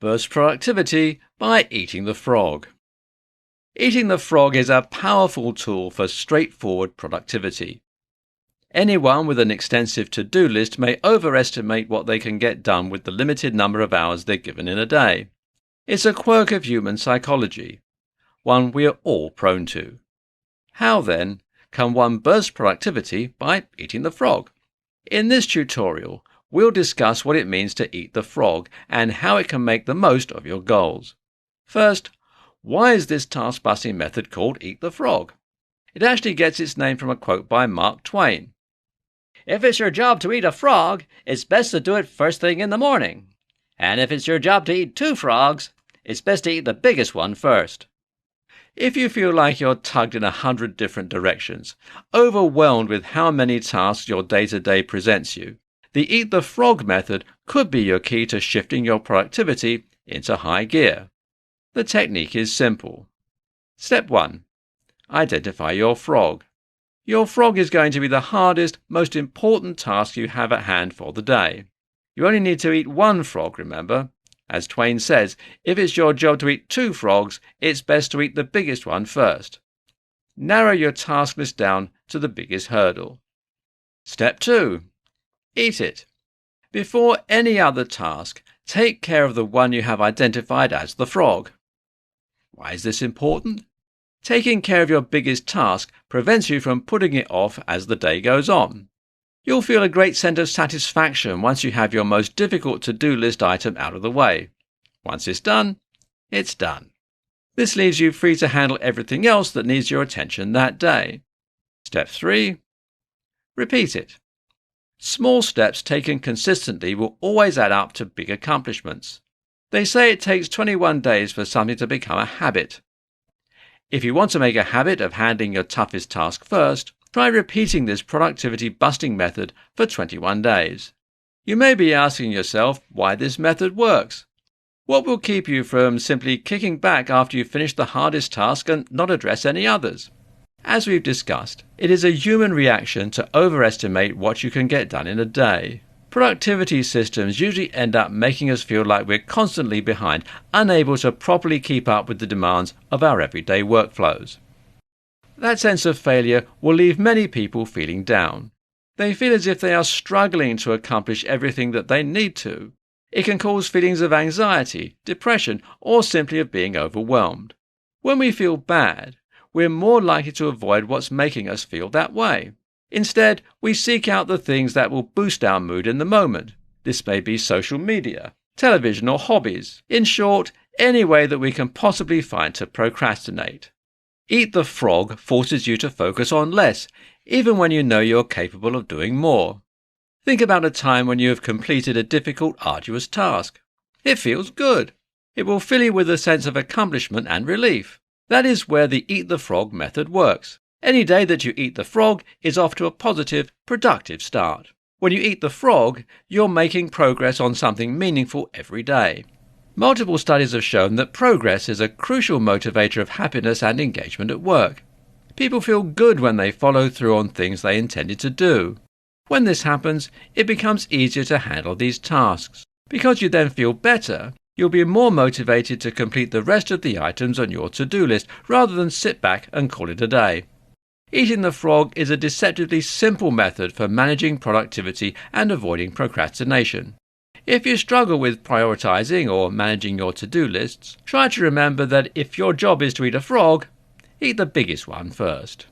Burst productivity by eating the frog. Eating the frog is a powerful tool for straightforward productivity. Anyone with an extensive to-do list may overestimate what they can get done with the limited number of hours they're given in a day. It's a quirk of human psychology, one we are all prone to. How, then, can one burst productivity by eating the frog? In this tutorial, we'll discuss what it means to eat the frog and how it can make the most of your goals. First, why is this task-busting method called Eat the Frog? It actually gets its name from a quote by Mark Twain. "If it's your job to eat a frog, it's best to do it first thing in the morning. And if it's your job to eat 2 frogs, it's best to eat the biggest one first." If you feel like you're tugged in 100 different directions, overwhelmed with how many tasks your day-to-day presents you, the Eat the Frog method could be your key to shifting your productivity into high gear. The technique is simple. Step 1. Identify your frog. Your frog is going to be the hardest, most important task you have at hand for the day. You only need to eat 1 frog, remember? As Twain says, if it's your job to eat 2 frogs, it's best to eat the biggest one first. Narrow your task list down to the biggest hurdle. Step 2. Eat it. Before any other task, take care of the one you have identified as the frog. Why is this important? Taking care of your biggest task prevents you from putting it off as the day goes on. You'll feel a great sense of satisfaction once you have your most difficult to-do list item out of the way. Once it's done, it's done. This leaves you free to handle everything else that needs your attention that day. Step 3. Repeat it. Small steps taken consistently will always add up to big accomplishments. They say it takes 21 days for something to become a habit. If you want to make a habit of handling your toughest task first, try repeating this productivity-busting method for 21 days. You may be asking yourself why this method works. What will keep you from simply kicking back after you finish the hardest task and not address any others? As we've discussed, it is a human reaction to overestimate what you can get done in a day. Productivity systems usually end up making us feel like we're constantly behind, unable to properly keep up with the demands of our everyday workflows. That sense of failure will leave many people feeling down. They feel as if they are struggling to accomplish everything that they need to. It can cause feelings of anxiety, depression, or simply of being overwhelmed. When we feel bad, we're more likely to avoid what's making us feel that way. Instead, we seek out the things that will boost our mood in the moment. This may be social media, television, or hobbies. In short, any way that we can possibly find to procrastinate. Eat the Frog forces you to focus on less, even when you know you're capable of doing more. Think about a time when you have completed a difficult, arduous task. It feels good. It will fill you with a sense of accomplishment and relief. That is where the Eat the Frog method works. Any day that you eat the frog is off to a positive, productive start. When you eat the frog, you're making progress on something meaningful every day. Multiple studies have shown that progress is a crucial motivator of happiness and engagement at work. People feel good when they follow through on things they intended to do. When this happens, it becomes easier to handle these tasks. Because you then feel better, you'll be more motivated to complete the rest of the items on your to-do list rather than sit back and call it a day. Eating the frog is a deceptively simple method for managing productivity and avoiding procrastination. If you struggle with prioritizing or managing your to-do lists, try to remember that if your job is to eat a frog, eat the biggest one first.